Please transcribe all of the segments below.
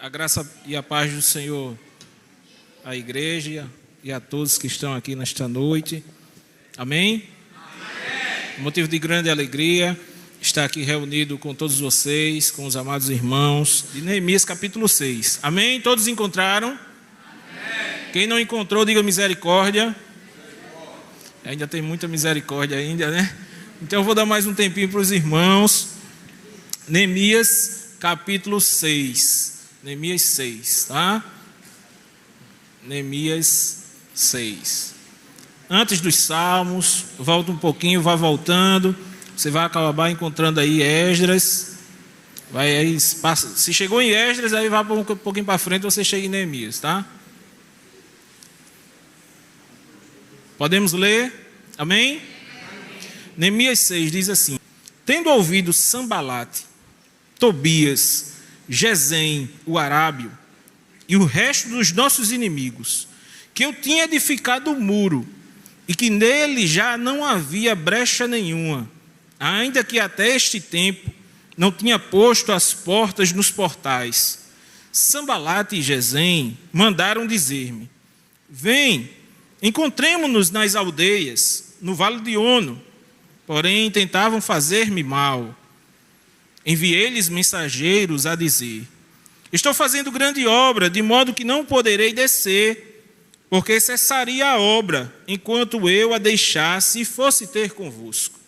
A graça e a paz do Senhor à igreja e a todos que estão aqui nesta noite. Amém? Amém. Motivo de grande alegria estar aqui reunido com todos vocês, com os amados irmãos, de Neemias capítulo 6. Amém? Todos encontraram? Amém. Quem não encontrou, diga misericórdia. Ainda tem muita misericórdia ainda, né? Então eu vou dar mais um tempinho para os irmãos. Neemias capítulo 6. Neemias 6, tá? Neemias 6. Antes dos salmos, volta um pouquinho, vai voltando. Você vai acabar encontrando aí Esdras. Vai aí, se chegou em Esdras, aí vai um pouquinho para frente, você chega em Neemias, tá? Podemos ler? Amém? Neemias 6 diz assim: tendo ouvido Sambalate, Tobias, Gesem, o arábio, e o resto dos nossos inimigos, que eu tinha edificado o muro, e que nele já não havia brecha nenhuma, ainda que até este tempo não tinha posto as portas nos portais, Sambalate e Gesem mandaram dizer-me: vem, encontremo-nos nas aldeias, no vale de Ono. Porém tentavam fazer-me mal. Enviei-lhes mensageiros a dizer: estou fazendo grande obra, de modo que não poderei descer, porque cessaria a obra, enquanto eu a deixasse e fosse ter convosco.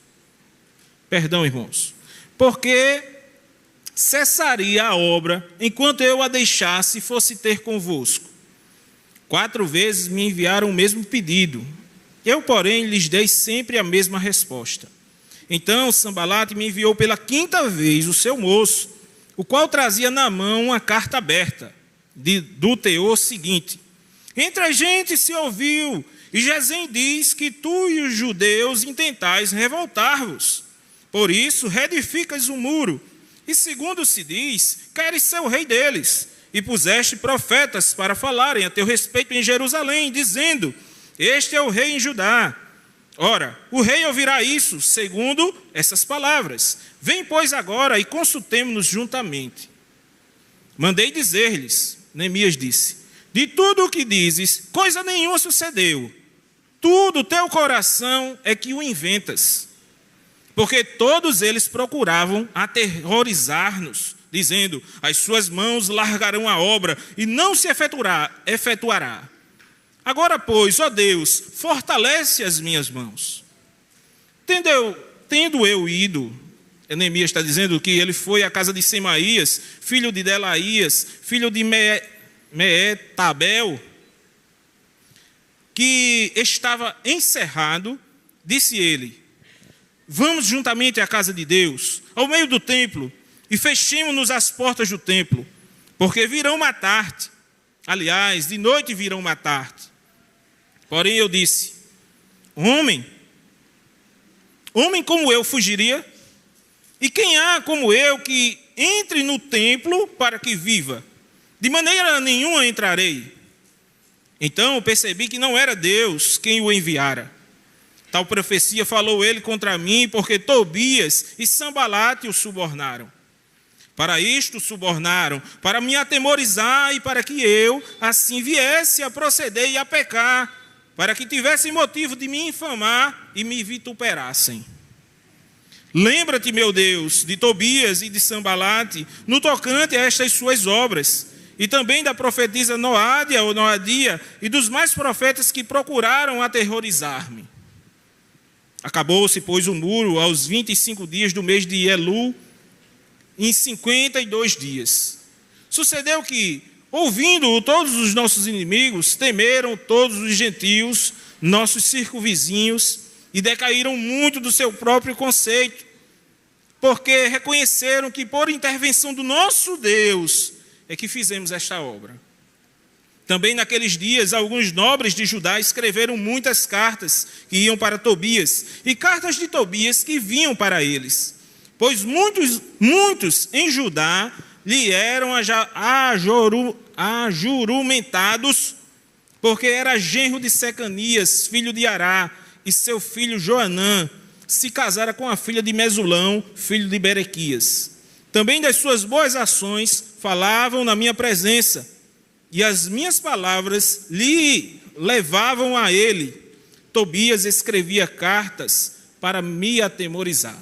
Perdão, irmãos. Porque cessaria a obra, enquanto eu a deixasse e fosse ter convosco. 4 vezes me enviaram o mesmo pedido. Eu, porém, lhes dei sempre a mesma resposta. Então Sambalate me enviou pela 5ª vez o seu moço, o qual trazia na mão uma carta aberta, do teor seguinte: entre a gente se ouviu, e Gesem diz que tu e os judeus intentais revoltar-vos. Por isso reedificas o muro, e segundo se diz, queres ser o rei deles, e puseste profetas para falarem a teu respeito em Jerusalém, dizendo: este é o rei em Judá. Ora, o rei ouvirá isso, segundo essas palavras. Vem, pois, agora e consultemo-nos juntamente. Mandei dizer-lhes, Neemias disse: de tudo o que dizes, coisa nenhuma sucedeu. Tudo teu coração é que o inventas. Porque todos eles procuravam aterrorizar-nos, dizendo: as suas mãos largarão a obra e não se efetuará. Agora, pois, ó Deus, fortalece as minhas mãos. Tendo eu ido, Neemias está dizendo que ele foi à casa de Semaías, filho de Delaías, filho de Meetabel, que estava encerrado, disse ele: vamos juntamente à casa de Deus, ao meio do templo, e fechemo-nos as portas do templo, porque virão matar-te. Aliás, de noite virão matar-te. Porém eu disse: homem como eu fugiria? E quem há como eu que entre no templo para que viva? De maneira nenhuma entrarei. Então eu percebi que não era Deus quem o enviara. Tal profecia falou ele contra mim, porque Tobias e Sambalate o subornaram. Para isto subornaram, para me atemorizar e para que eu assim viesse a proceder e a pecar, para que tivessem motivo de me infamar e me vituperassem. Lembra-te, meu Deus, de Tobias e de Sambalate, no tocante a estas suas obras, e também da profetisa Noádia ou Noadia, e dos mais profetas que procuraram aterrorizar-me. Acabou-se, pois, o muro aos 25 dias do mês de Elul, em 52 dias. Sucedeu que, ouvindo-o todos os nossos inimigos, temeram todos os gentios, nossos circunvizinhos, e decaíram muito do seu próprio conceito, porque reconheceram que por intervenção do nosso Deus é que fizemos esta obra. Também naqueles dias, alguns nobres de Judá escreveram muitas cartas que iam para Tobias, e cartas de Tobias que vinham para eles. Pois muitos em Judá lhe eram ajurumentados, porque era genro de Secanias, filho de Ará, e seu filho Joanã se casara com a filha de Mesulão, filho de Berequias. Também das suas boas ações falavam na minha presença, e as minhas palavras lhe levavam a ele. Tobias escrevia cartas para me atemorizar.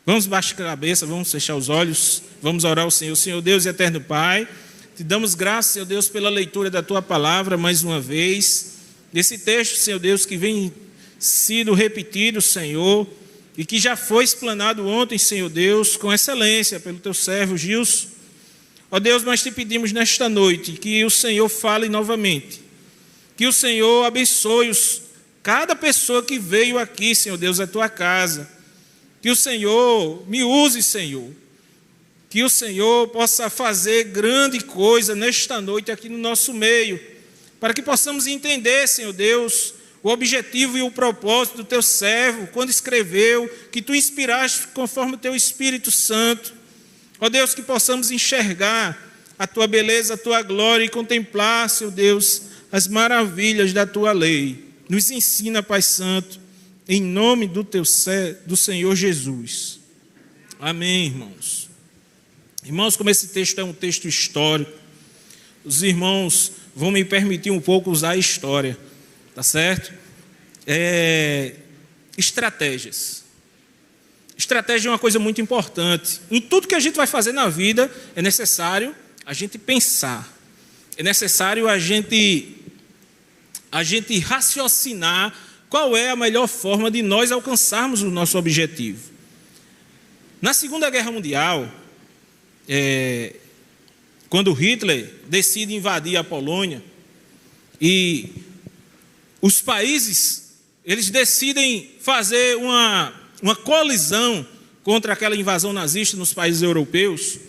Vamos baixar a cabeça, vamos fechar os olhos, vamos orar ao Senhor. Senhor Deus e eterno Pai, te damos graças, Senhor Deus, pela leitura da Tua palavra mais uma vez. Esse texto, Senhor Deus, que vem sido repetido, Senhor, e que já foi explanado ontem, Senhor Deus, com excelência pelo Teu servo Gilson. Ó Deus, nós te pedimos nesta noite que o Senhor fale novamente, que o Senhor abençoe cada pessoa que veio aqui, Senhor Deus, à Tua casa. Que o Senhor me use, Senhor. Que o Senhor possa fazer grande coisa nesta noite aqui no nosso meio, para que possamos entender, Senhor Deus, o objetivo e o propósito do Teu servo, quando escreveu, que Tu inspiraste conforme o Teu Espírito Santo. Ó Deus, que possamos enxergar a Tua beleza, a Tua glória e contemplar, Senhor Deus, as maravilhas da Tua lei. Nos ensina, Pai Santo, em nome do Senhor Jesus. Amém, irmãos. Irmãos, como esse texto é um texto histórico, os irmãos vão me permitir um pouco usar a história, tá certo? Estratégias. Estratégia é uma coisa muito importante. Em tudo que a gente vai fazer na vida, é necessário a gente pensar. É necessário a gente raciocinar qual é a melhor forma de nós alcançarmos o nosso objetivo. Na Segunda Guerra Mundial, quando Hitler decide invadir a Polônia, e os países, eles decidem fazer uma colisão contra aquela invasão nazista nos países europeus,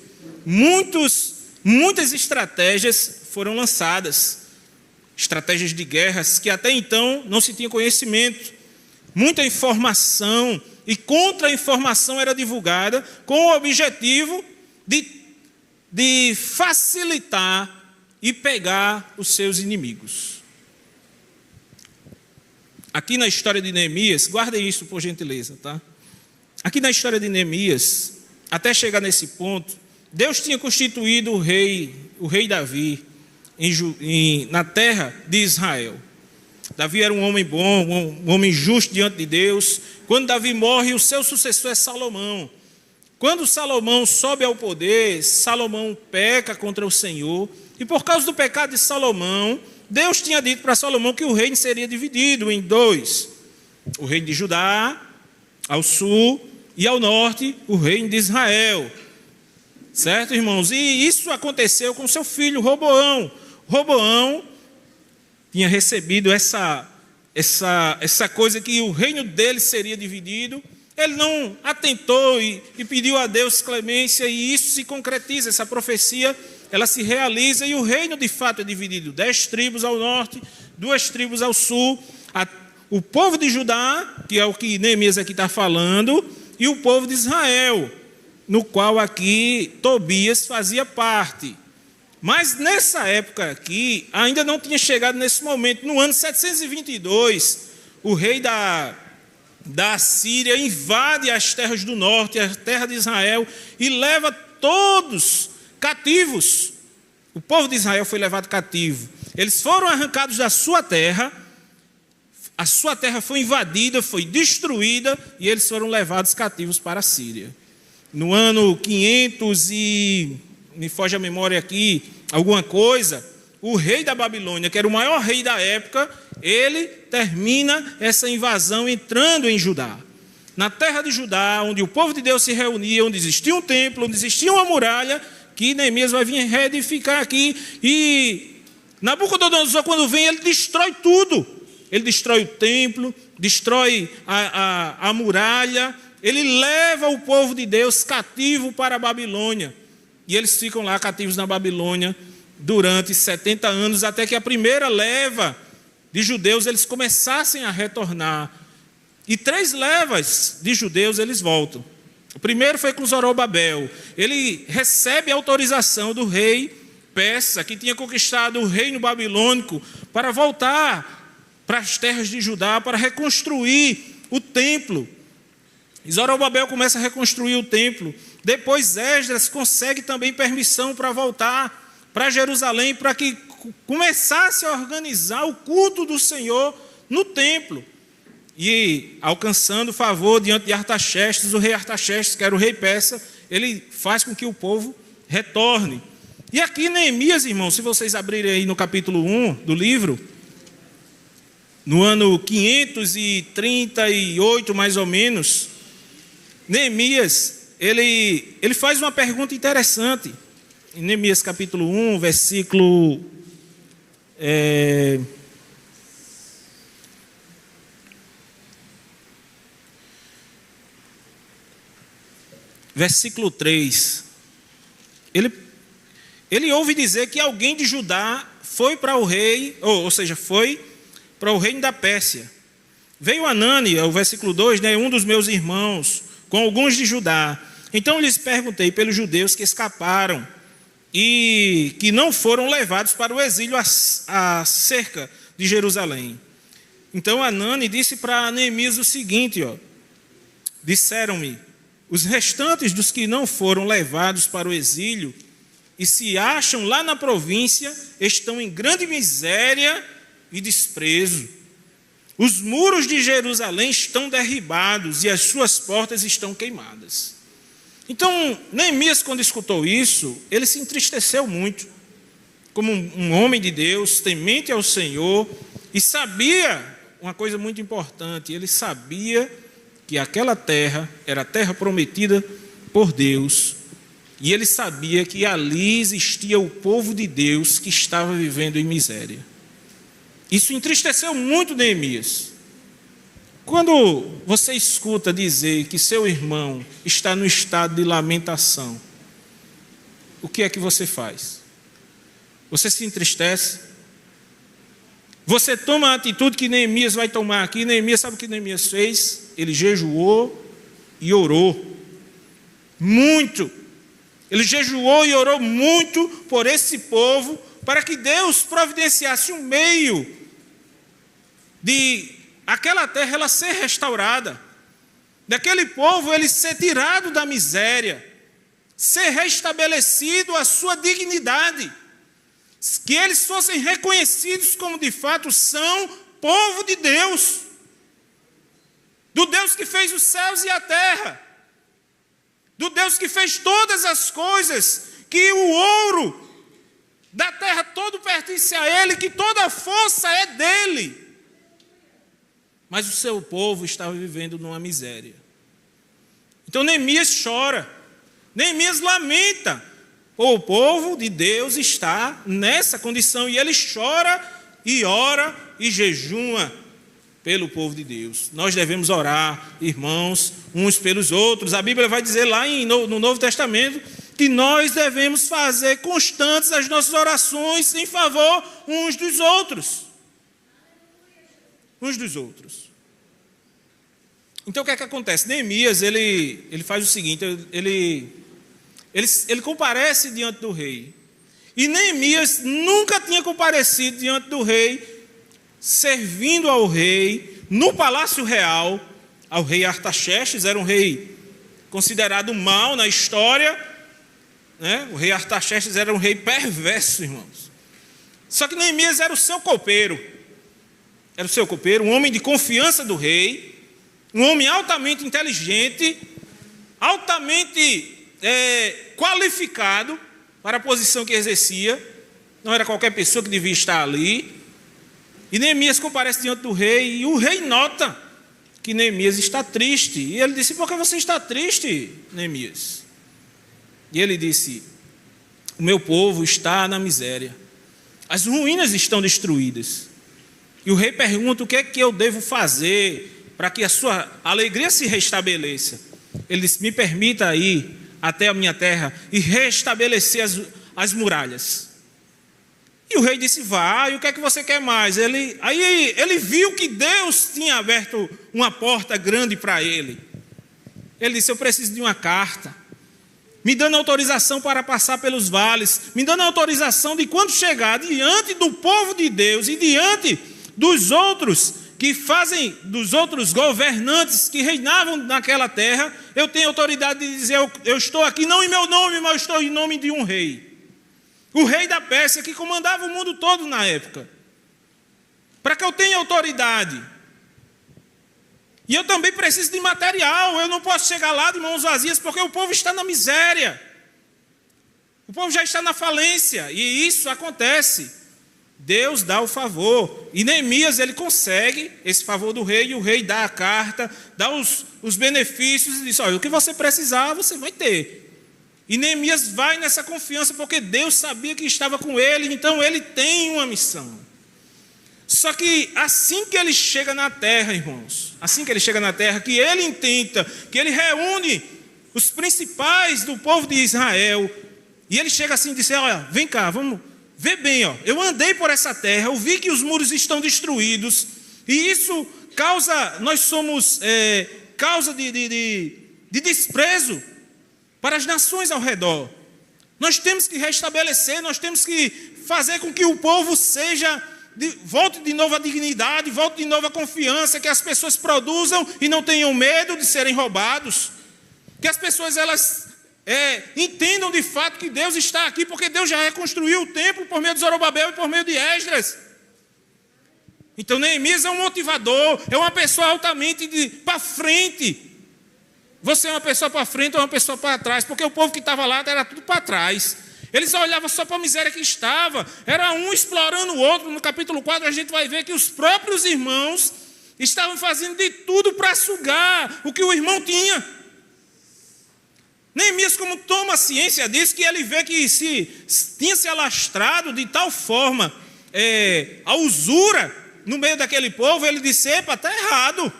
muitas estratégias foram lançadas. Estratégias de guerras que até então não se tinha conhecimento. Muita informação e contra-informação era divulgada com o objetivo de facilitar e pegar os seus inimigos. Aqui na história de Neemias, guardem isso por gentileza, tá? Aqui na história de Neemias, até chegar nesse ponto, Deus tinha constituído o rei Davi, na terra de Israel. Davi era um homem bom, um homem justo diante de Deus. Quando Davi morre, o seu sucessor é Salomão. Quando Salomão sobe ao poder, Salomão peca contra o Senhor, e por causa do pecado de Salomão, Deus tinha dito para Salomão que o reino seria dividido em dois: o reino de Judá ao sul e ao norte o reino de Israel. Certo, irmãos? E isso aconteceu com seu filho Roboão. Roboão tinha recebido essa coisa que o reino dele seria dividido. Ele não atentou e pediu a Deus clemência, e isso se concretiza, essa profecia, ela se realiza, e o reino de fato é dividido: 10 tribos ao norte, 2 tribos ao sul, o povo de Judá, que é o que Neemias aqui está falando, e o povo de Israel, no qual aqui Tobias fazia parte. Mas nessa época aqui, ainda não tinha chegado nesse momento. No ano 722, o rei da Síria invade as terras do norte, a terra de Israel, e leva todos cativos. O povo de Israel foi levado cativo. Eles foram arrancados da sua terra, a sua terra foi invadida, foi destruída, e eles foram levados cativos para a Síria. No ano 500 me foge a memória aqui, alguma coisa, o rei da Babilônia, que era o maior rei da época, ele termina essa invasão entrando em Judá. Na terra de Judá, onde o povo de Deus se reunia, onde existia um templo, onde existia uma muralha, que Neemias vai vir reedificar aqui. E Nabucodonosor, quando vem, ele destrói tudo. Ele destrói o templo, destrói a muralha, ele leva o povo de Deus cativo para a Babilônia. E eles ficam lá cativos na Babilônia durante 70 anos, até que a primeira leva de judeus eles começassem a retornar. E 3 levas de judeus eles voltam. O primeiro foi com Zorobabel. Ele recebe a autorização do rei persa, que tinha conquistado o reino babilônico, para voltar para as terras de Judá, para reconstruir o templo. Zorobabel começa a reconstruir o templo. Depois Esdras consegue também permissão para voltar para Jerusalém, para que começasse a organizar o culto do Senhor no templo. E alcançando favor diante de Artaxerxes, o rei Artaxerxes, que era o rei persa, ele faz com que o povo retorne. E aqui Neemias, irmãos, se vocês abrirem aí no capítulo 1 do livro, no ano 538 mais ou menos, Neemias, ele faz uma pergunta interessante. Em Neemias capítulo 1, versículo... versículo 3, ele ouve dizer que alguém de Judá foi para o rei, ou seja, foi para o reino da Pérsia. Veio Anani, o versículo 2, né, um dos meus irmãos, com alguns de Judá. Então lhes perguntei pelos judeus que escaparam e que não foram levados para o exílio à cerca de Jerusalém. Então Anani disse para Neemias o seguinte, disseram-me, os restantes dos que não foram levados para o exílio e se acham lá na província estão em grande miséria e desprezo. Os muros de Jerusalém estão derribados e as suas portas estão queimadas. Então, Neemias, quando escutou isso, ele se entristeceu muito, como um homem de Deus, temente ao Senhor, e sabia uma coisa muito importante, ele sabia que aquela terra era a terra prometida por Deus, e ele sabia que ali existia o povo de Deus que estava vivendo em miséria. Isso entristeceu muito Neemias. Quando você escuta dizer que seu irmão está no estado de lamentação, o que é que você faz? Você se entristece? Você toma a atitude que Neemias vai tomar aqui. Neemias, sabe o que Neemias fez? Ele jejuou e orou muito. Ele jejuou e orou muito por esse povo, para que Deus providenciasse um meio de aquela terra ela ser restaurada, daquele povo ele ser tirado da miséria, ser restabelecido a sua dignidade, que eles fossem reconhecidos como de fato são povo de Deus, do Deus que fez os céus e a terra, do Deus que fez todas as coisas, que o ouro da terra todo pertence a Ele, que toda a força é dEle. Mas o seu povo estava vivendo numa miséria. Então Neemias chora, Neemias lamenta. O povo de Deus está nessa condição, e ele chora e ora e jejuma pelo povo de Deus. Nós devemos orar, irmãos, uns pelos outros. A Bíblia vai dizer lá no Novo Testamento que nós devemos fazer constantes as nossas orações em favor uns dos outros. Uns dos outros. Então o que é que acontece? Neemias, ele faz o seguinte, ele comparece diante do rei. E Neemias nunca tinha comparecido diante do rei, servindo ao rei, no palácio real, ao rei Artaxerxes. Era um rei considerado mau na história, né? O rei Artaxerxes era um rei perverso, irmãos. Só que Neemias era o seu copeiro. Era o seu copeiro, um homem de confiança do rei, um homem altamente inteligente, altamente qualificado para a posição que exercia. Não era qualquer pessoa que devia estar ali. E Neemias comparece diante do rei, e o rei nota que Neemias está triste. E ele disse: por que você está triste, Neemias? E ele disse: o meu povo está na miséria, as ruínas estão destruídas. E o rei pergunta: o que é que eu devo fazer para que a sua alegria se restabeleça? Ele disse: me permita ir até a minha terra e restabelecer as muralhas. E o rei disse: vá, e o que é que você quer mais? Aí ele viu que Deus tinha aberto uma porta grande para ele. Ele disse: eu preciso de uma carta, me dando autorização para passar pelos vales, me dando autorização de quando chegar diante do povo de Deus e diante dos outros que fazem dos outros governantes que reinavam naquela terra, eu tenho autoridade de dizer, eu estou aqui não em meu nome, mas eu estou em nome de um rei. O rei da Pérsia, que comandava o mundo todo na época. Para que eu tenha autoridade. E eu também preciso de material, eu não posso chegar lá de mãos vazias, porque o povo está na miséria. O povo já está na falência, e isso acontece. Deus dá o favor, e Neemias ele consegue esse favor do rei, e o rei dá a carta, dá os benefícios, e diz, olha, o que você precisar, você vai ter. E Neemias vai nessa confiança, porque Deus sabia que estava com ele, então ele tem uma missão. Só que assim que ele chega na terra, irmãos, assim que ele chega na terra, que ele intenta, que ele reúne os principais do povo de Israel, e ele chega assim e diz, olha, vem cá, vamos ver bem, ó, eu andei por essa terra, eu vi que os muros estão destruídos, e isso causa, nós somos causa de desprezo para as nações ao redor. Nós temos que restabelecer, nós temos que fazer com que o povo volte de novo a dignidade, volte de novo a confiança, que as pessoas produzam e não tenham medo de serem roubados, que as pessoas elas entendam de fato que Deus está aqui, porque Deus já reconstruiu o templo por meio de Zorobabel e por meio de Esdras. Então Neemias é um motivador, é uma pessoa altamente para frente. Você é uma pessoa para frente ou uma pessoa para trás, porque o povo que estava lá era tudo para trás. Eles olhavam só para a miséria que estava, era um explorando o outro. No capítulo 4 a gente vai ver que os próprios irmãos estavam fazendo de tudo para sugar o que o irmão tinha. Neemias, como toma ciência disso, que ele vê que tinha se alastrado de tal forma a usura no meio daquele povo, ele disse, epa, está errado.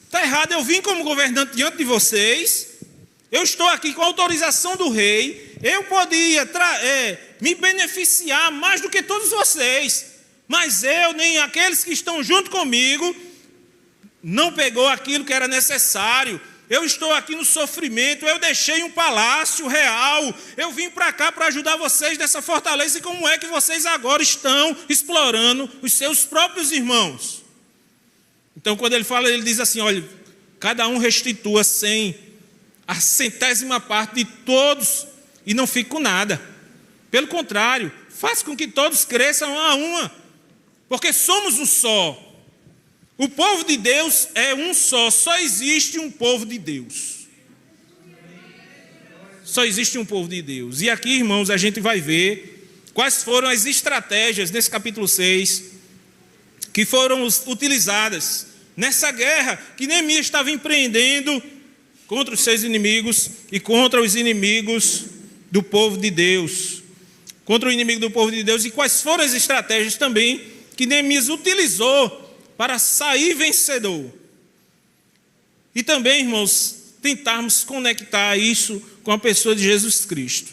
Está errado, eu vim como governante diante de vocês, eu estou aqui com a autorização do rei, eu podia me beneficiar mais do que todos vocês, mas eu, nem aqueles que estão junto comigo, não pegou aquilo que era necessário. Eu estou aqui no sofrimento, eu deixei um palácio real, eu vim para cá para ajudar vocês dessa fortaleza, e como é que vocês agora estão explorando os seus próprios irmãos? Então, quando ele fala, ele diz assim, olha, cada um restitua a 100ª parte de todos e não fique com nada. Pelo contrário, faça com que todos cresçam a uma, porque somos um só. O povo de Deus é um só existe um povo de Deus. Só existe um povo de Deus. E aqui, irmãos, a gente vai ver quais foram as estratégias nesse capítulo 6 que foram utilizadas nessa guerra que Neemias estava empreendendo contra os seus inimigos e contra os inimigos do povo de Deus. Contra o inimigo do povo de Deus, e quais foram as estratégias também que Neemias utilizou para sair vencedor. E também, irmãos, tentarmos conectar isso com a pessoa de Jesus Cristo.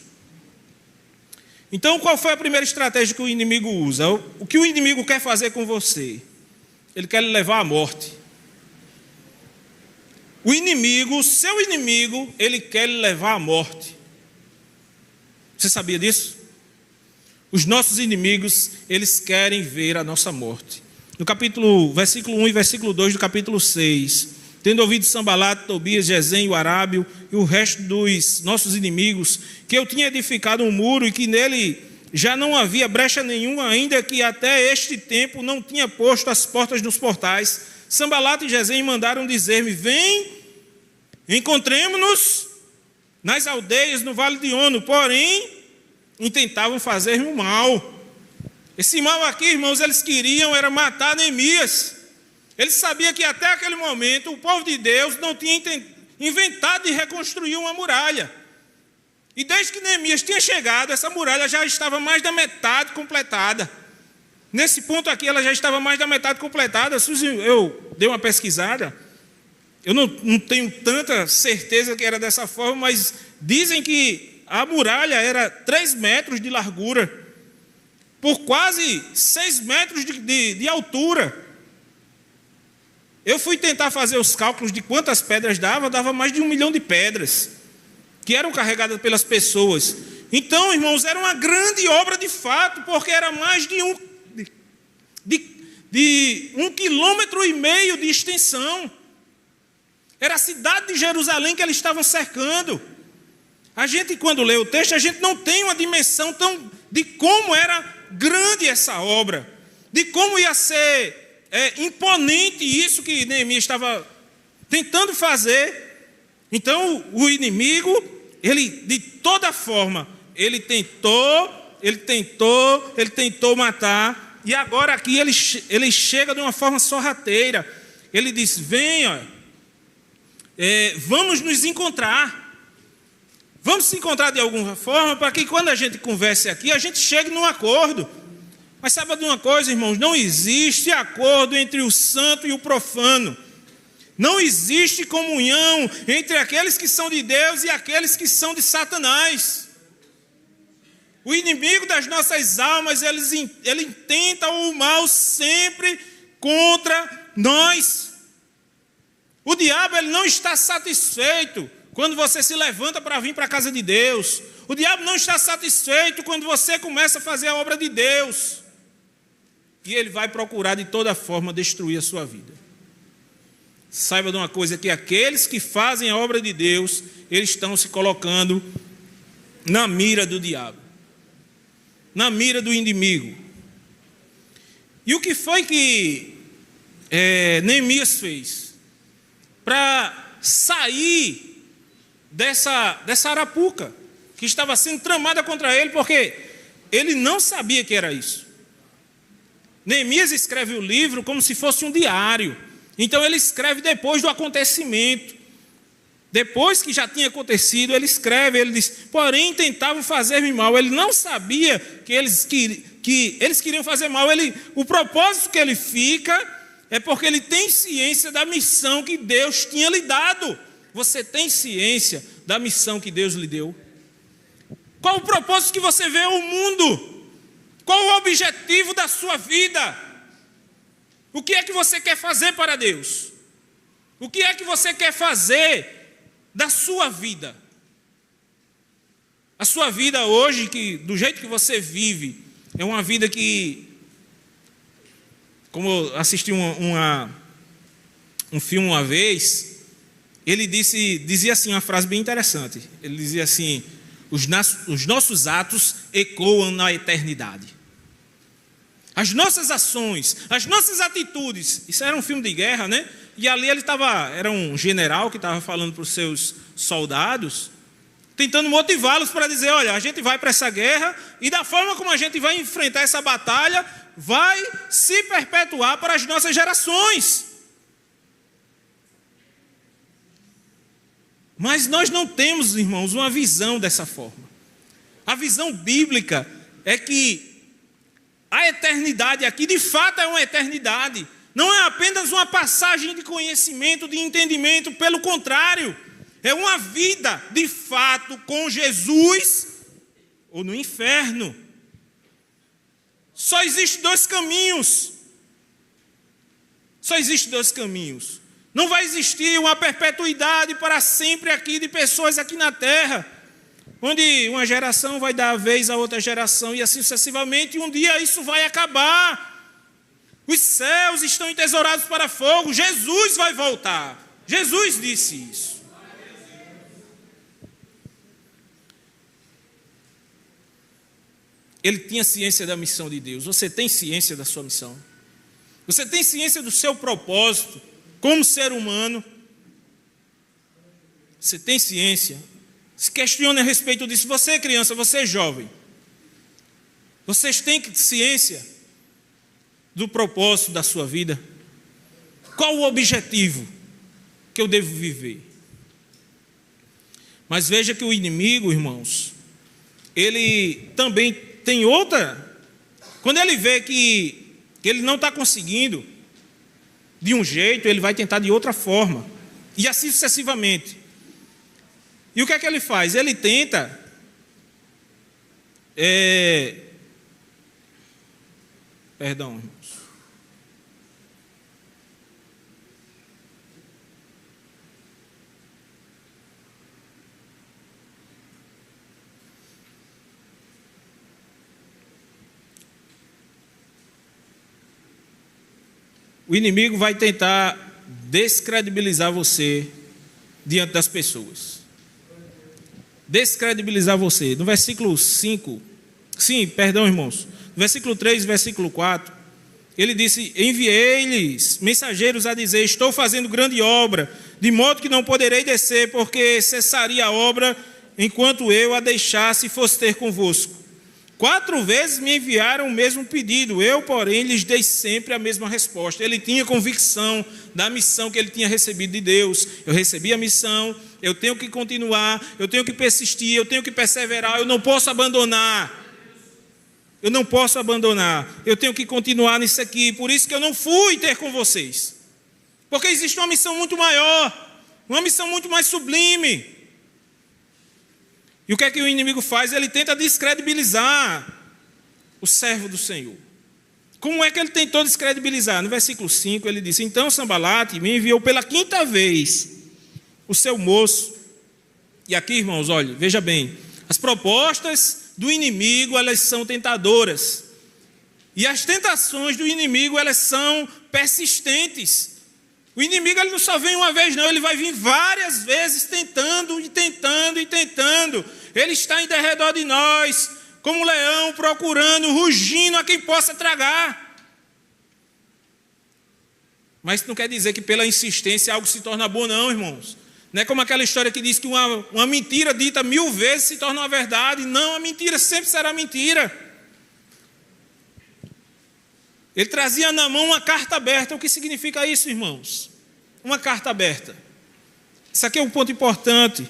Então, qual foi a primeira estratégia que o inimigo usa? O que o inimigo quer fazer com você? Ele quer lhe levar à morte. O inimigo, o seu inimigo, ele quer lhe levar à morte. Você sabia disso? Os nossos inimigos, eles querem ver a nossa morte. No versículo 1 e versículo 2 do capítulo 6, tendo ouvido Sambalate, Tobias, Gesem, o Arábio e o resto dos nossos inimigos, que eu tinha edificado um muro e que nele já não havia brecha nenhuma, ainda que até este tempo não tinha posto as portas nos portais, Sambalate e Gesem mandaram dizer-me, vem, encontremo-nos nas aldeias no vale de Ono, porém, intentavam fazer-me o mal. Esse mal aqui, irmãos, eles queriam era matar Neemias. Eles sabiam que até aquele momento o povo de Deus não tinha inventado de reconstruir uma muralha. E desde que Neemias tinha chegado, essa muralha já estava mais da metade completada. Nesse ponto aqui, ela já estava mais da metade completada. Eu dei uma pesquisada, eu não tenho tanta certeza que era dessa forma, mas dizem que a muralha era 3 metros de largura, por quase 6 metros de altura. Eu fui tentar fazer os cálculos de quantas pedras dava mais de 1 milhão de pedras, que eram carregadas pelas pessoas. Então, irmãos, era uma grande obra de fato, porque era mais de de 1,5 quilômetro de extensão. Era a cidade de Jerusalém que eles estavam cercando. A gente, quando lê o texto, a gente não tem uma dimensão de como era grande essa obra, de como ia ser imponente isso que Neemias estava tentando fazer. Então, o inimigo, ele, de toda forma, ele tentou matar, e agora aqui ele chega de uma forma sorrateira. Ele diz: venha, vamos nos encontrar. Vamos se encontrar de alguma forma, para que quando a gente converse aqui, a gente chegue num acordo. Mas saiba de uma coisa, irmãos, não existe acordo entre o santo e o profano. Não existe comunhão entre aqueles que são de Deus e aqueles que são de Satanás. O inimigo das nossas almas, ele intenta o mal sempre contra nós. O diabo, ele não está satisfeito quando você se levanta para vir para a casa de Deus. O diabo não está satisfeito quando você começa a fazer a obra de Deus. E ele vai procurar de toda forma destruir a sua vida. Saiba de uma coisa, que aqueles que fazem a obra de Deus, eles estão se colocando na mira do diabo, na mira do inimigo. E o que foi que Neemias fez para sair dessa arapuca que estava sendo tramada contra ele? Porque ele não sabia que era isso. Neemias escreve o livro como se fosse um diário. Então ele escreve depois do acontecimento. Depois que já tinha acontecido, ele escreve, ele diz: porém tentavam fazer-me mal. Ele não sabia que eles queriam fazer mal. O propósito que ele fica é porque ele tem ciência da missão que Deus tinha lhe dado. Você tem ciência da missão que Deus lhe deu? Qual o propósito que você vê ao mundo? Qual o objetivo da sua vida? O que é que você quer fazer para Deus? O que é que você quer fazer da sua vida? A sua vida hoje, do jeito que você vive, é uma vida que, como eu assisti um filme uma vez, ele dizia assim uma frase bem interessante. Ele dizia assim: os nossos atos ecoam na eternidade. As nossas ações, as nossas atitudes. Isso era um filme de guerra, né? E ali era um general que estava falando para os seus soldados, tentando motivá-los para dizer: olha, a gente vai para essa guerra, e da forma como a gente vai enfrentar essa batalha, vai se perpetuar para as nossas gerações. Mas nós não temos, irmãos, uma visão dessa forma. A visão bíblica é que a eternidade aqui, de fato, é uma eternidade. Não é apenas uma passagem de conhecimento, de entendimento. Pelo contrário, é uma vida, de fato, com Jesus ou no inferno. Só existem dois caminhos. Só existem dois caminhos. Não vai existir uma perpetuidade para sempre aqui de pessoas aqui na terra, onde uma geração vai dar a vez a outra geração e assim sucessivamente, e um dia isso vai acabar. Os céus estão entesourados para fogo, Jesus vai voltar. Jesus disse isso. Ele tinha ciência da missão de Deus. Você tem ciência da sua missão? Você tem ciência do seu propósito como ser humano? Você tem ciência? Se questione a respeito disso. Você é criança, você é jovem. Vocês têm ciência do propósito da sua vida? Qual o objetivo que eu devo viver? Mas veja que o inimigo, irmãos, ele também tem outra. Quando ele vê que ele não está conseguindo de um jeito, ele vai tentar de outra forma. E assim sucessivamente. E o que é que ele faz? Ele tenta perdão, irmãos. o inimigo vai tentar descredibilizar você diante das pessoas. Descredibilizar você. No versículo 5, sim, perdão, irmãos, no versículo 3, versículo 4, ele disse: enviei-lhes mensageiros a dizer: estou fazendo grande obra, de modo que não poderei descer, porque cessaria a obra enquanto eu a deixasse e fosse ter convosco. 4 vezes me enviaram o mesmo pedido, eu, porém, lhes dei sempre a mesma resposta. Ele tinha convicção da missão que ele tinha recebido de Deus. Eu recebi a missão, eu tenho que continuar, eu tenho que persistir, eu tenho que perseverar, eu não posso abandonar. Eu não posso abandonar, eu tenho que continuar nisso aqui. Por isso que eu não fui ter com vocês. Porque existe uma missão muito maior, uma missão muito mais sublime. E o que é que o inimigo faz? Ele tenta descredibilizar o servo do Senhor. Como é que ele tentou descredibilizar? No versículo 5 ele disse: então Sambalate me enviou pela 5ª vez o seu moço. E aqui, irmãos, olha, veja bem, as propostas do inimigo, elas são tentadoras. E as tentações do inimigo, elas são persistentes. O inimigo, ele não só vem uma vez não, ele vai vir várias vezes tentando e tentando e tentando. Ele está em derredor de nós, como um leão procurando, rugindo a quem possa tragar. Mas isso não quer dizer que pela insistência algo se torna bom não, irmãos. Não é como aquela história que diz que uma mentira dita 1000 vezes se torna uma verdade. Não, a mentira sempre será mentira. Ele trazia na mão uma carta aberta. O que significa isso, irmãos? Uma carta aberta. Isso aqui é um ponto importante.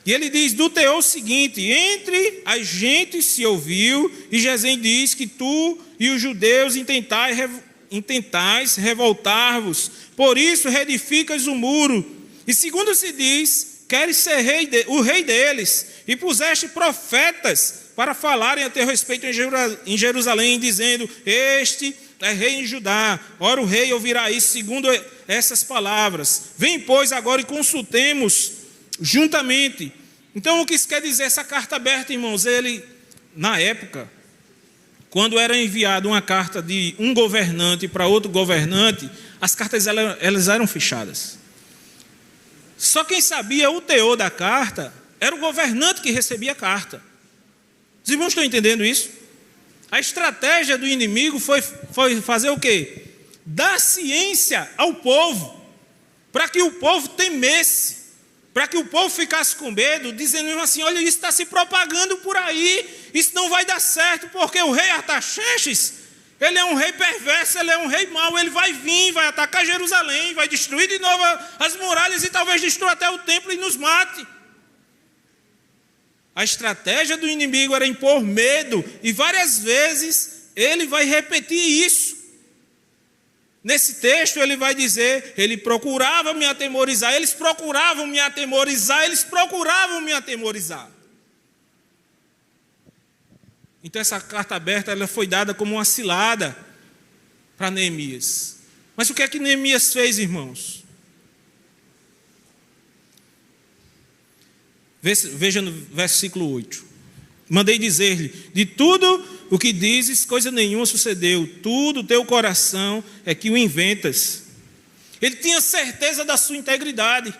E ele diz do teor seguinte: entre as gentes se ouviu, e Gesem diz que tu e os judeus intentais revoltar-vos, por isso reedificas o muro. E segundo se diz, queres ser o rei deles, e puseste profetas para falarem a teu respeito em Jerusalém, dizendo: este é rei em Judá. Ora, o rei ouvirá isso segundo essas palavras. Vem, pois, agora e consultemos juntamente. Então, o que isso quer dizer? Essa carta aberta, irmãos, ele, na época, quando era enviada uma carta de um governante para outro governante, as cartas elas eram fechadas. Só quem sabia o teor da carta era o governante que recebia a carta. Os irmãos estão entendendo isso? A estratégia do inimigo foi fazer o quê? Dar ciência ao povo, para que o povo temesse, para que o povo ficasse com medo, dizendo assim: olha, isso está se propagando por aí, isso não vai dar certo, porque o rei Artaxerxes, ele é um rei perverso, ele é um rei mau, ele vai vir, vai atacar Jerusalém, vai destruir de novo as muralhas e talvez destrua até o templo e nos mate. A estratégia do inimigo era impor medo, e várias vezes ele vai repetir isso. Nesse texto ele vai dizer: ele procurava me atemorizar, eles procuravam me atemorizar, eles procuravam me atemorizar. Então essa carta aberta ela foi dada como uma cilada para Neemias. Mas o que é que Neemias fez, irmãos? Veja no versículo 8. Mandei dizer-lhe: de tudo o que dizes, coisa nenhuma sucedeu. Tudo teu coração é que o inventas. Ele tinha certeza da sua integridade.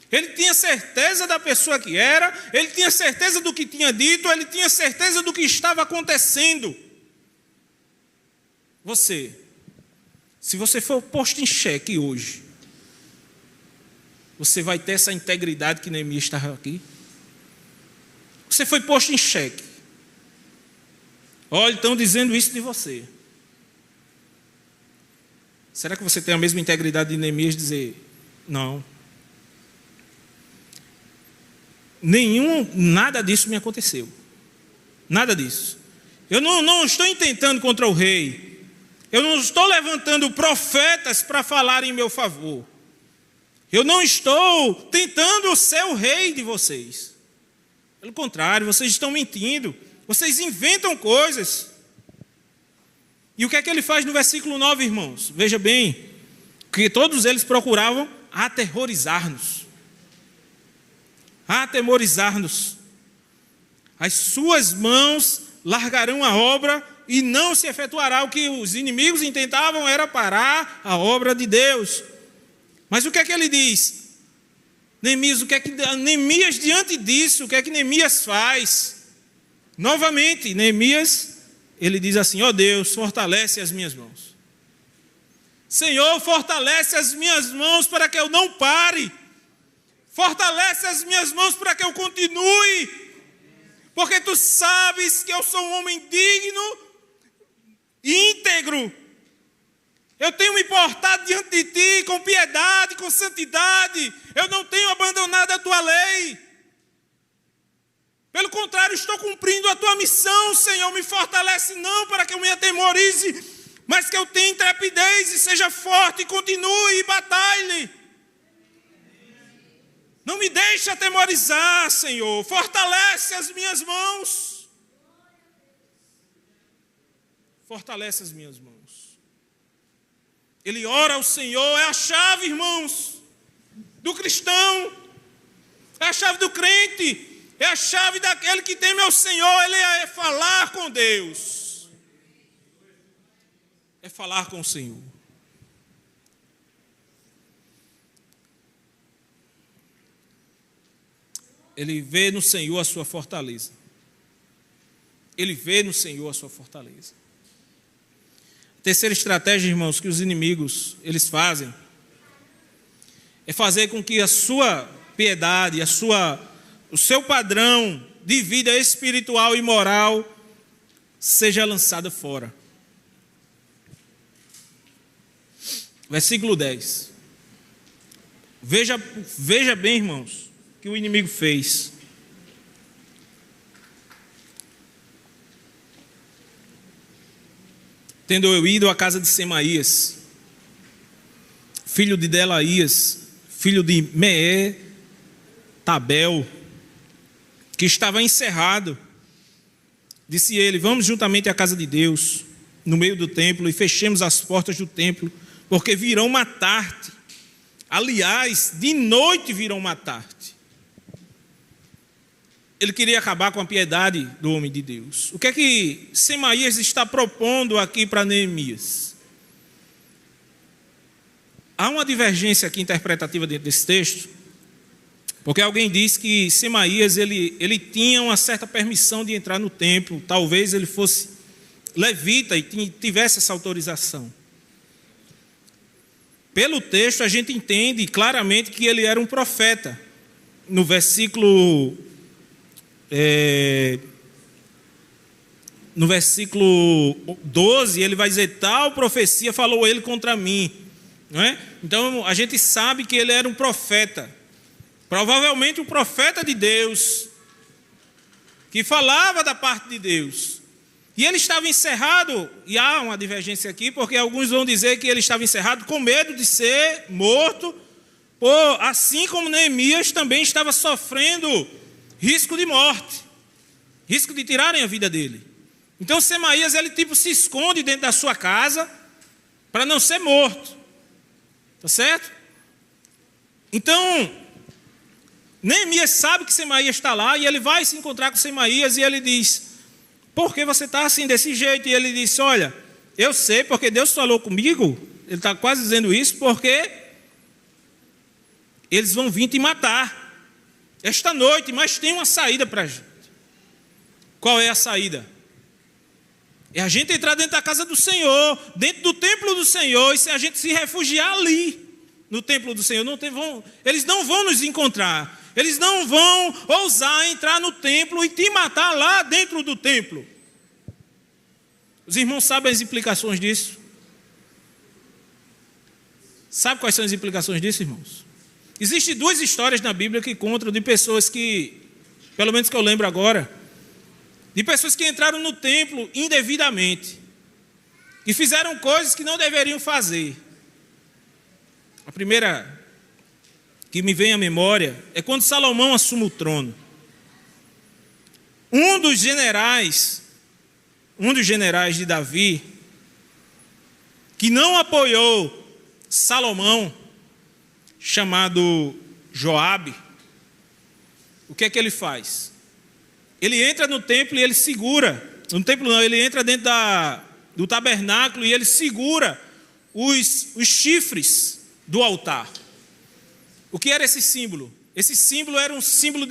Ele tinha certeza da pessoa que era. Ele tinha certeza do que tinha dito. Ele tinha certeza do que estava acontecendo. Se você for posto em xeque hoje, você vai ter essa integridade que Neemias estava aqui? Você foi posto em xeque. Olha, estão dizendo isso de você. Será que você tem a mesma integridade de Neemias dizer: não? Nada disso me aconteceu. Nada disso. Eu não estou intentando contra o rei. Eu não estou levantando profetas para falar em meu favor. Eu não estou tentando ser o rei de vocês. Pelo contrário, vocês estão mentindo. Vocês inventam coisas. E o que é que ele faz no versículo 9, irmãos? Veja bem, que todos eles procuravam aterrorizar-nos. Atemorizar-nos. As suas mãos largarão a obra e não se efetuará. O que os inimigos intentavam era parar a obra de Deus. Mas o que é que ele diz? Neemias, diante disso, o que é que Neemias faz? Novamente, Neemias, ele diz assim: ó Deus, fortalece as minhas mãos. Senhor, fortalece as minhas mãos para que eu não pare. Fortalece as minhas mãos para que eu continue. Porque tu sabes que eu sou um homem digno e íntegro. Eu tenho me portado diante de ti com piedade, com santidade. Eu não tenho abandonado a tua lei. Pelo contrário, estou cumprindo a tua missão, Senhor. Me fortalece não para que eu me atemorize, mas que eu tenha intrepidez e seja forte e continue e batalhe. Não me deixe atemorizar, Senhor. Fortalece as minhas mãos. Fortalece as minhas mãos. Ele ora ao Senhor, é a chave, irmãos, do cristão, é a chave do crente, é a chave daquele que teme ao Senhor. Ele é falar com Deus, é falar com o Senhor. Ele vê no Senhor a sua fortaleza. Ele vê no Senhor a sua fortaleza. Terceira estratégia, irmãos, que os inimigos eles fazem é fazer com que a sua piedade, o seu padrão de vida espiritual e moral seja lançado fora. Versículo 10. Veja bem, irmãos, o que o inimigo fez. Tendo eu ido à casa de Semaías, filho de Delaías, filho de Tabel, que estava encerrado, disse ele: vamos juntamente à casa de Deus, no meio do templo, e fechemos as portas do templo, porque virão matar-te. Aliás, de noite virão matar-te. Ele queria acabar com a piedade do homem de Deus. O que é que Semaías está propondo aqui para Neemias? Há uma divergência aqui interpretativa dentro desse texto, porque alguém diz que Semaías ele tinha uma certa permissão de entrar no templo, talvez ele fosse levita e tivesse essa autorização. Pelo texto a gente entende claramente que ele era um profeta. No versículo 12, ele vai dizer: tal profecia falou ele contra mim, não é? Então a gente sabe que ele era um profeta, provavelmente um profeta de Deus, que falava da parte de Deus. E ele estava encerrado, e há uma divergência aqui, porque alguns vão dizer que ele estava encerrado com medo de ser morto, assim como Neemias também estava sofrendo risco de morte, risco de tirarem a vida dele. Então Semaías, ele se esconde dentro da sua casa para não ser morto. Tá certo? Então, Neemias sabe que Semaías está lá e ele vai se encontrar com Semaías e ele diz: por que você está assim desse jeito? E ele disse: olha, eu sei porque Deus falou comigo. Ele está quase dizendo isso porque eles vão vir te matar esta noite, mas tem uma saída para a gente. Qual é a saída? É a gente entrar dentro da casa do Senhor, dentro do templo do Senhor, e se a gente se refugiar ali, no templo do Senhor. Eles não vão nos encontrar, eles não vão ousar entrar no templo e te matar lá dentro do templo. Os irmãos sabem as implicações disso? Sabe quais são as implicações disso, irmãos? Existem duas histórias na Bíblia que contam de pessoas que, pelo menos que eu lembro agora, de pessoas que entraram no templo indevidamente e fizeram coisas que não deveriam fazer. A primeira que me vem à memória é quando Salomão assume o trono. Um dos generais de Davi, que não apoiou Salomão, chamado Joabe, o que é que ele faz? Ele entra no templo e ele segura no templo não, ele entra dentro do tabernáculo e ele segura os chifres do altar. O que era esse símbolo? Esse símbolo era um símbolo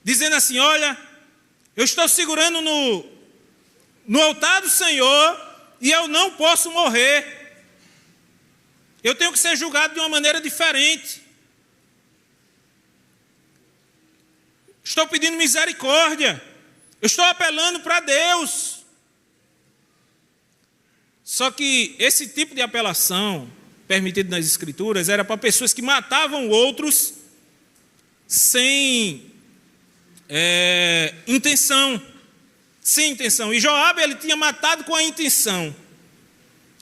dizendo assim: olha, eu estou segurando no altar do Senhor e eu não posso morrer. Eu tenho que ser julgado de uma maneira diferente. Estou pedindo misericórdia. Eu estou apelando para Deus. Só que esse tipo de apelação permitido nas Escrituras era para pessoas que matavam outros sem intenção. Sem intenção. E Joabe, ele tinha matado com a intenção.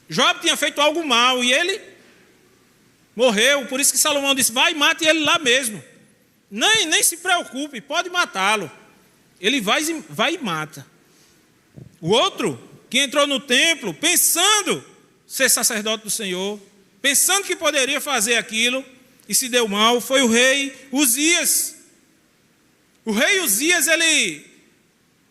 Joabe tinha feito algo mal e ele morreu. Por isso que Salomão disse: vai e mate ele lá mesmo. Nem se preocupe, pode matá-lo. Ele vai e mata. O outro, que entrou no templo pensando ser sacerdote do Senhor, pensando que poderia fazer aquilo, e se deu mal, foi o rei Uzias. O rei Uzias, ele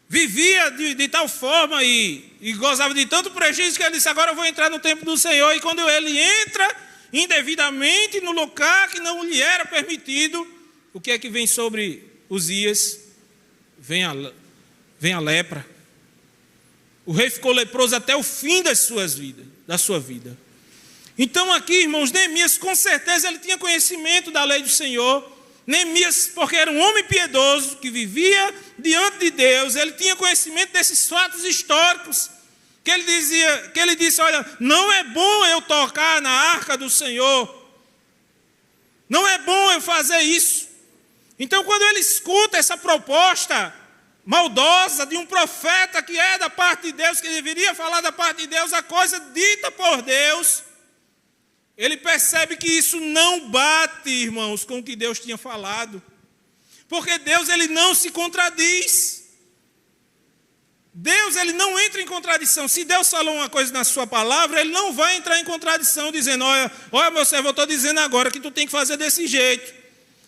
vivia de tal forma e gozava de tanto prejuízo que ele disse: agora eu vou entrar no templo do Senhor. E quando ele entra indevidamente no lugar que não lhe era permitido, o que é que vem sobre Uzias? Vem a lepra. O rei ficou leproso até o fim da sua vida. Então aqui, irmãos, Neemias com certeza ele tinha conhecimento da lei do Senhor. Neemias, porque era um homem piedoso, que vivia diante de Deus, ele tinha conhecimento desses fatos históricos, que ele disse: olha, não é bom eu tocar na arca do Senhor, não é bom eu fazer isso. Então quando ele escuta essa proposta maldosa de um profeta que é da parte de Deus, que deveria falar da parte de Deus, a coisa dita por Deus, ele percebe que isso não bate, irmãos, com o que Deus tinha falado. Porque Deus, ele não se contradiz. Deus, ele não entra em contradição. Se Deus falou uma coisa na sua palavra, ele não vai entrar em contradição, dizendo: olha meu servo, eu estou dizendo agora que tu tem que fazer desse jeito.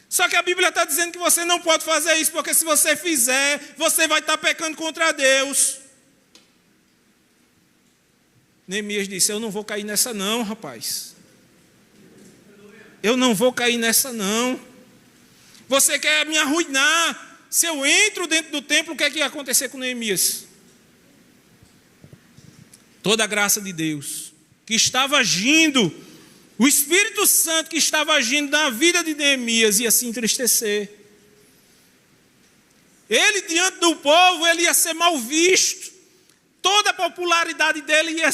Só que a Bíblia está dizendo que você não pode fazer isso, porque se você fizer, você vai estar pecando contra Deus. Neemias disse: eu não vou cair nessa não, rapaz. Eu não vou cair nessa não. Você quer me arruinar? Se eu entro dentro do templo, o que é que ia acontecer com Neemias? Toda a graça de Deus que estava agindo, o Espírito Santo que estava agindo na vida de Neemias ia se entristecer. Ele diante do povo, ele ia ser mal visto. Toda a popularidade dele ia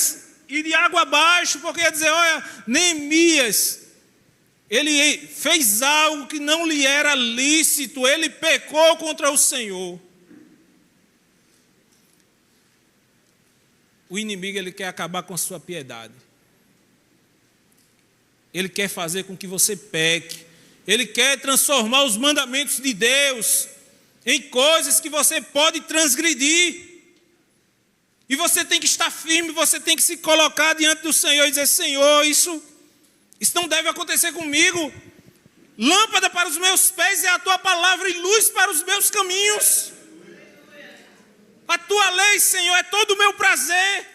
ir de água abaixo, porque ia dizer: olha, Neemias, ele fez algo que não lhe era lícito, ele pecou contra o Senhor. O inimigo, ele quer acabar com a sua piedade. Ele quer fazer com que você peque. Ele quer transformar os mandamentos de Deus em coisas que você pode transgredir. E você tem que estar firme, você tem que se colocar diante do Senhor e dizer: Senhor, isso não deve acontecer comigo. Lâmpada para os meus pés é a tua palavra e luz para os meus caminhos. A tua lei, Senhor, é todo o meu prazer.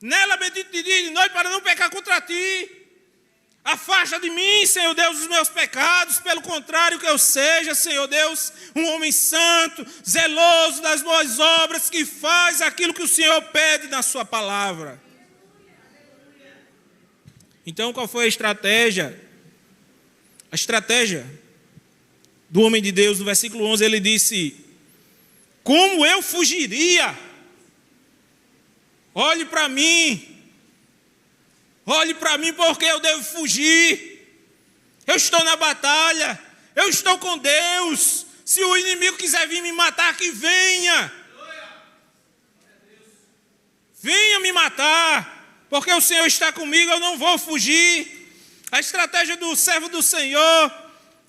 Nela medito de dia e de noite para não pecar contra ti. Afasta de mim, Senhor Deus, os meus pecados. Pelo contrário, que eu seja, Senhor Deus, um homem santo, zeloso das boas obras, que faz aquilo que o Senhor pede na sua palavra. Então, qual foi a estratégia? A estratégia do homem de Deus, no versículo 11, ele disse: como eu fugiria? Olhe para mim. Olhe para mim, porque eu devo fugir. Eu estou na batalha. Eu estou com Deus. Se o inimigo quiser vir me matar, que venha. Venha me matar, porque o Senhor está comigo, eu não vou fugir. A estratégia do servo do Senhor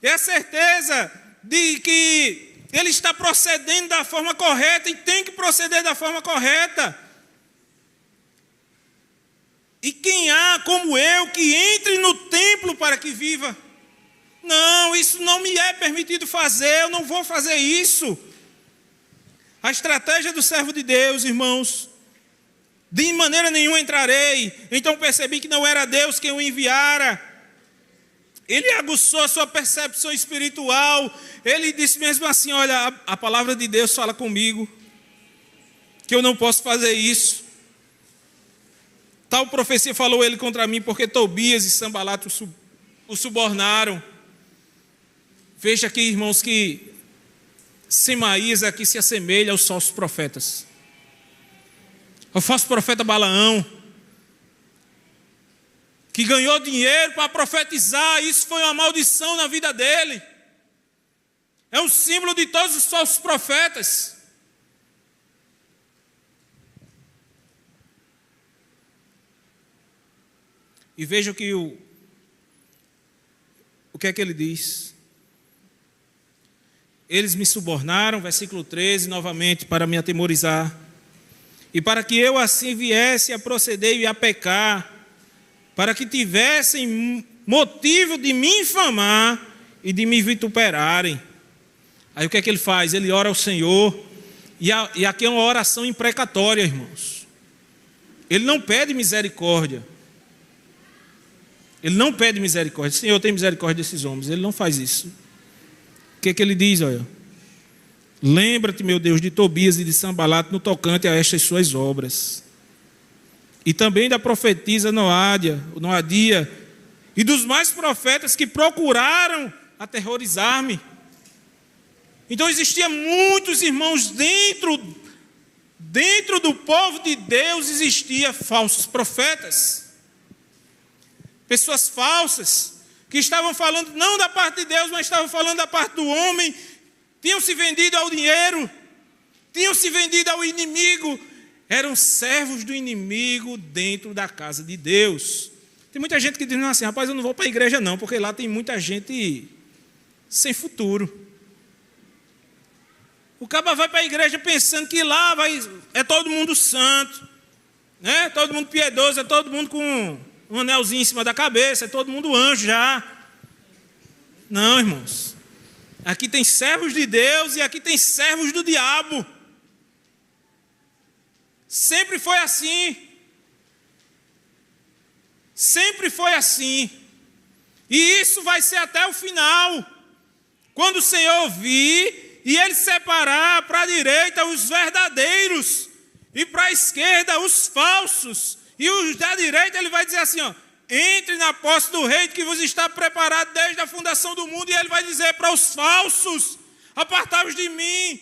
é a certeza de que ele está procedendo da forma correta e tem que proceder da forma correta. E quem há como eu que entre no templo para que viva? Não, isso não me é permitido fazer, eu não vou fazer isso. A estratégia do servo de Deus, irmãos, de maneira nenhuma entrarei. Então percebi que não era Deus quem o enviara. Ele aguçou a sua percepção espiritual. Ele disse mesmo assim: olha, a palavra de Deus fala comigo que eu não posso fazer isso. Tal profecia falou ele contra mim, porque Tobias e Sanbalat o subornaram. Veja aqui, irmãos, que Semaías aqui se assemelha aos falsos profetas. O falso profeta Balaão, que ganhou dinheiro para profetizar, isso foi uma maldição na vida dele. É um símbolo de todos os falsos profetas. E veja que o que é que ele diz? Eles me subornaram, versículo 13, novamente, para me atemorizar, e para que eu assim viesse a proceder e a pecar, para que tivessem motivo de me infamar e de me vituperarem. Aí o que é que ele faz? Ele ora ao Senhor, e aqui é uma oração imprecatória, irmãos. Ele não pede misericórdia. Ele não pede misericórdia. Senhor, tem misericórdia desses homens. Ele não faz isso. O que é que ele diz? Olha, lembra-te, meu Deus, de Tobias e de Sanbalat no tocante a estas suas obras. E também da profetisa Noadia, e dos mais profetas que procuraram aterrorizar-me. Então existiam muitos irmãos dentro do povo de Deus, existiam falsos profetas. Pessoas falsas, que estavam falando não da parte de Deus, mas estavam falando da parte do homem, tinham se vendido ao dinheiro, tinham se vendido ao inimigo, eram servos do inimigo dentro da casa de Deus. Tem muita gente que diz assim: rapaz, eu não vou para a igreja não, porque lá tem muita gente sem futuro. O cara vai para a igreja pensando que lá é todo mundo santo, né? Todo mundo piedoso, é todo mundo com um anelzinho em cima da cabeça, é todo mundo anjo já. Não, irmãos. Aqui tem servos de Deus e aqui tem servos do diabo. Sempre foi assim. Sempre foi assim. E isso vai ser até o final. Quando o Senhor vir e Ele separar para a direita os verdadeiros e para a esquerda os falsos. E os da direita Ele vai dizer assim, ó: entre na posse do rei que vos está preparado desde a fundação do mundo. E Ele vai dizer para os falsos: apartai-vos de mim,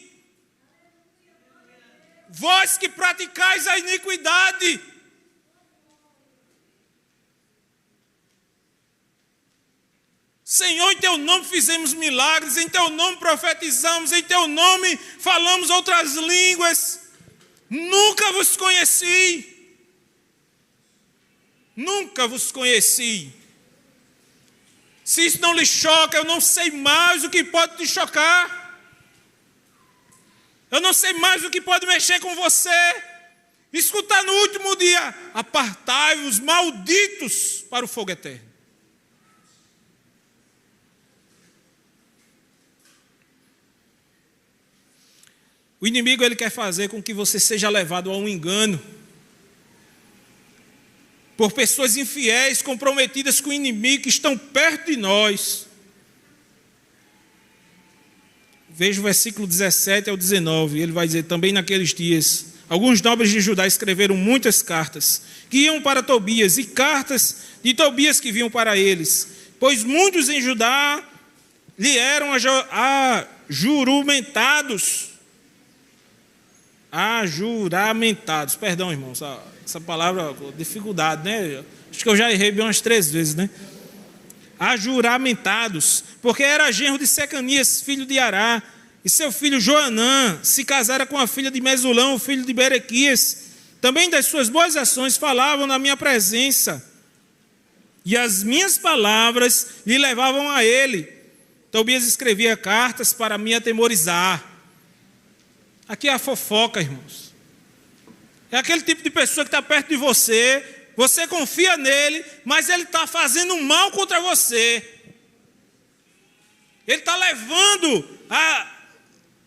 vós que praticais a iniquidade. Senhor, em Teu nome fizemos milagres, em Teu nome profetizamos, em Teu nome falamos outras línguas. Nunca vos conheci. Nunca vos conheci. Se isso não lhe choca, eu não sei mais o que pode te chocar. Eu não sei mais o que pode mexer com você. Escutar no último dia: apartai-vos, malditos, para o fogo eterno. O inimigo, ele quer fazer com que você seja levado a um engano por pessoas infiéis, comprometidas com o inimigo, que estão perto de nós. Veja o versículo 17 ao 19, ele vai dizer: também naqueles dias, alguns nobres de Judá escreveram muitas cartas, que iam para Tobias, e cartas de Tobias que vinham para eles, pois muitos em Judá lhe eram ajuramentados, perdão, irmãos, essa palavra, dificuldade, né? Acho que eu já errei bem umas 3 vezes, né? Ajuramentados, porque era genro de Secanias, filho de Ará, e seu filho Joanã se casara com a filha de Mesulão, filho de Berequias. Também das suas boas ações falavam na minha presença, e as minhas palavras lhe levavam a ele. Tobias escrevia cartas para me atemorizar. Aqui é a fofoca, irmãos. É aquele tipo de pessoa que está perto de você, você confia nele, mas ele está fazendo mal contra você. Ele está levando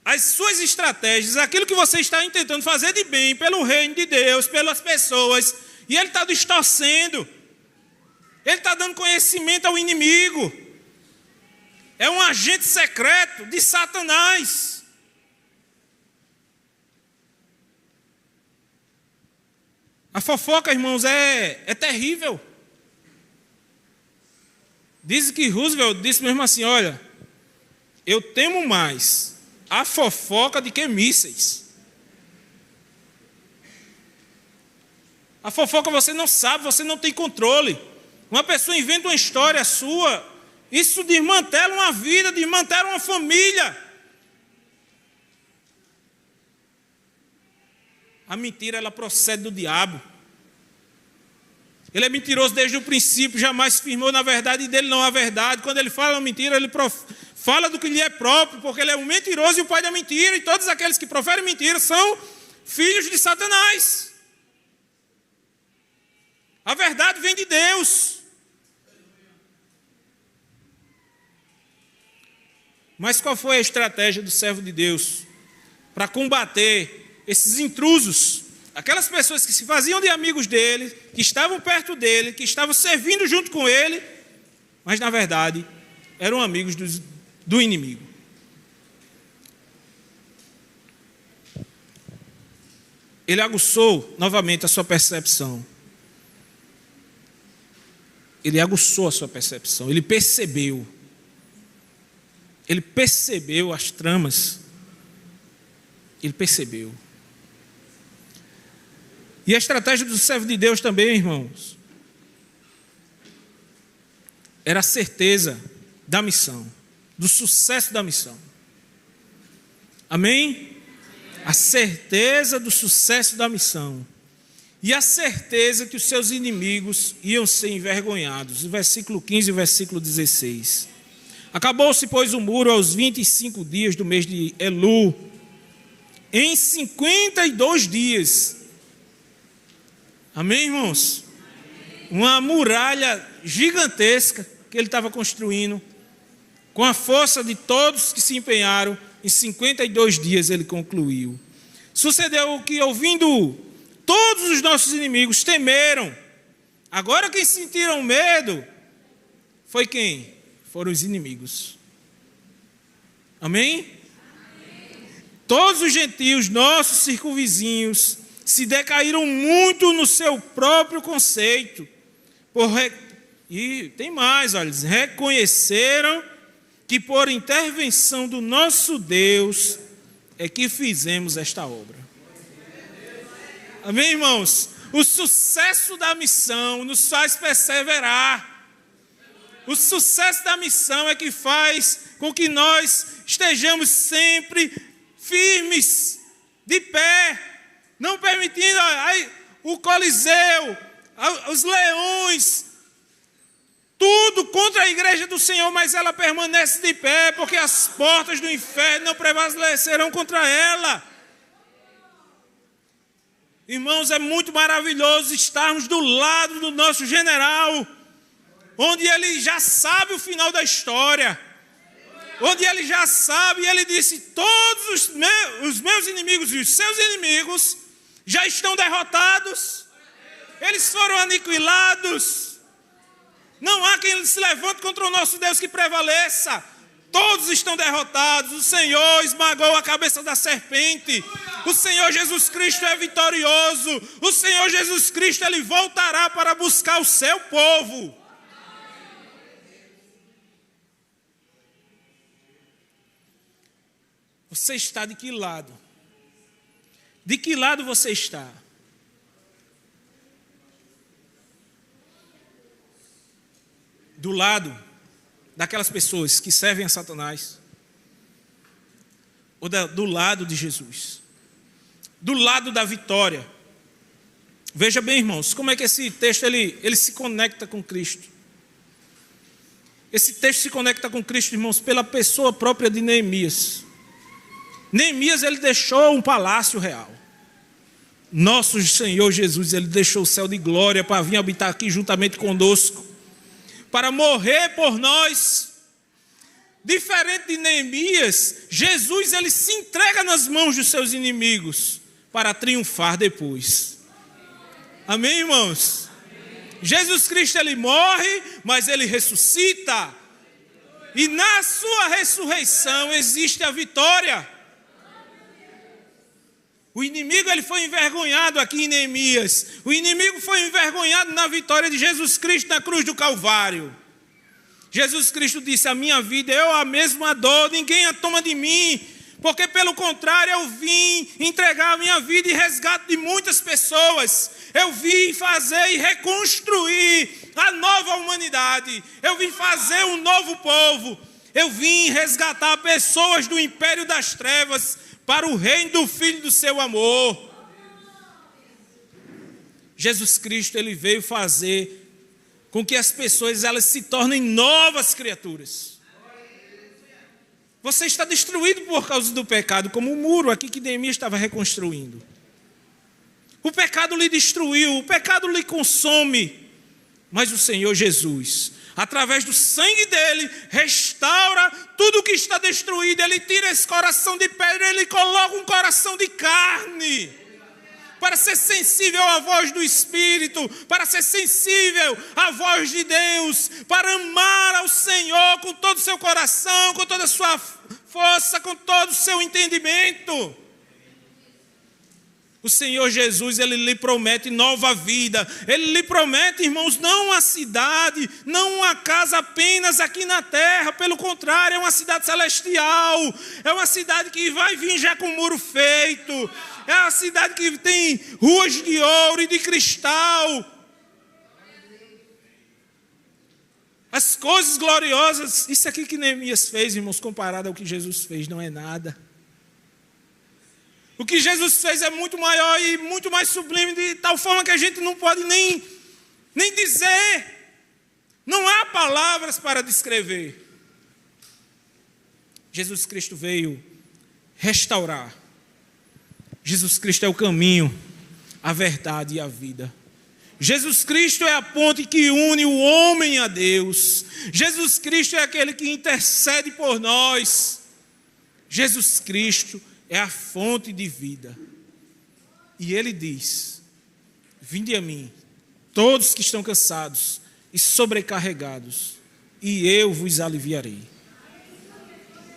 as suas estratégias, aquilo que você está tentando fazer de bem pelo reino de Deus, pelas pessoas, e ele está distorcendo. Ele está dando conhecimento ao inimigo. É um agente secreto de Satanás. A fofoca, irmãos, é terrível. Diz que Roosevelt disse mesmo assim, olha, eu temo mais a fofoca do que mísseis. A fofoca você não sabe, você não tem controle. Uma pessoa inventa uma história sua, isso desmantela uma vida, desmantela uma família. A mentira, ela procede do diabo. Ele é mentiroso desde o princípio, jamais firmou na verdade e dele não há verdade. Quando ele fala uma mentira, ele fala do que lhe é próprio, porque ele é um mentiroso e o pai da mentira, e todos aqueles que proferem mentira são filhos de Satanás. A verdade vem de Deus. Mas qual foi a estratégia do servo de Deus para combater esses intrusos? Aquelas pessoas que se faziam de amigos dele, que estavam perto dele, que estavam servindo junto com ele, mas na verdade eram amigos do inimigo. Ele aguçou novamente a sua percepção. Ele aguçou a sua percepção, ele percebeu. Ele percebeu as tramas. Ele percebeu. E a estratégia do servo de Deus também, irmãos, era a certeza da missão, do sucesso da missão. Amém? A certeza do sucesso da missão. E a certeza que os seus inimigos iam ser envergonhados. O versículo 15 e o versículo 16. Acabou-se, pois, o muro aos 25 dias do mês de Elu. Em 52 dias. Amém, irmãos? Uma muralha gigantesca que ele estava construindo. Com a força de todos que se empenharam, em 52 dias ele concluiu. Sucedeu que, ouvindo, todos os nossos inimigos temeram. Agora quem sentiram medo foi quem? Foram os inimigos. Amém? Todos os gentios, nossos circunvizinhos, se decaíram muito no seu próprio conceito. E tem mais, olha, reconheceram que por intervenção do nosso Deus é que fizemos esta obra. Amém, irmãos? O sucesso da missão nos faz perseverar. O sucesso da missão é que faz com que nós estejamos sempre firmes, de pé, não permitindo o Coliseu, os leões, tudo contra a igreja do Senhor, mas ela permanece de pé, porque as portas do inferno não prevalecerão contra ela. Irmãos, é muito maravilhoso estarmos do lado do nosso general, onde ele já sabe o final da história, onde ele já sabe, e ele disse, todos os meus inimigos e os seus inimigos já estão derrotados, eles foram aniquilados, não há quem se levante contra o nosso Deus que prevaleça, todos estão derrotados, o Senhor esmagou a cabeça da serpente, o Senhor Jesus Cristo é vitorioso, o Senhor Jesus Cristo, ele voltará para buscar o seu povo. Você está de que lado? De que lado você está? Do lado daquelas pessoas que servem a Satanás? Ou do lado de Jesus? Do lado da vitória? Veja bem, irmãos, como é que esse texto ele se conecta com Cristo. Esse texto se conecta com Cristo, irmãos, pela pessoa própria de Neemias. Neemias, ele deixou um palácio real. Nosso Senhor Jesus, ele deixou o céu de glória para vir habitar aqui juntamente conosco, para morrer por nós, Diferente de Neemias, Jesus ele se entrega nas mãos dos seus inimigos para triunfar depois. Amém, irmãos? Jesus Cristo ele morre, mas ele ressuscita. E na sua ressurreição existe a vitória. O inimigo ele foi envergonhado aqui em Neemias. O inimigo foi envergonhado na vitória de Jesus Cristo na cruz do Calvário. Jesus Cristo disse: a minha vida eu a mesma dou, ninguém a toma de mim, porque pelo contrário eu vim entregar a minha vida em resgate de muitas pessoas. Eu vim fazer e reconstruir a nova humanidade. Eu vim fazer um novo povo. Eu vim resgatar pessoas do império das trevas para o reino do Filho do seu amor. Jesus Cristo ele veio fazer com que as pessoas elas se tornem novas criaturas. Você está destruído por causa do pecado, como o muro aqui que Neemias estava reconstruindo. O pecado lhe destruiu, o pecado lhe consome. Mas o Senhor Jesus, através do sangue dele, restaura tudo que está destruído. Ele tira esse coração de pedra, ele coloca um coração de carne, para ser sensível à voz do Espírito, para ser sensível à voz de Deus, para amar ao Senhor com todo o seu coração, com toda a sua força, com todo o seu entendimento. O Senhor Jesus, ele lhe promete nova vida. Ele lhe promete, irmãos, não uma cidade, não uma casa apenas aqui na terra. Pelo contrário, é uma cidade celestial. É uma cidade que vai vir já com o muro feito. É uma cidade que tem ruas de ouro e de cristal. As coisas gloriosas. Isso aqui que Neemias fez, irmãos, comparado ao que Jesus fez, não é nada. O que Jesus fez é muito maior e muito mais sublime, de tal forma que a gente não pode nem dizer. Não há palavras para descrever. Jesus Cristo veio restaurar. Jesus Cristo é o caminho, a verdade e a vida. Jesus Cristo é a ponte que une o homem a Deus. Jesus Cristo é aquele que intercede por nós. Jesus Cristo é a fonte de vida. E ele diz: vinde a mim, todos que estão cansados e sobrecarregados, e eu vos aliviarei.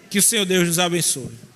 Que o Senhor Deus nos abençoe.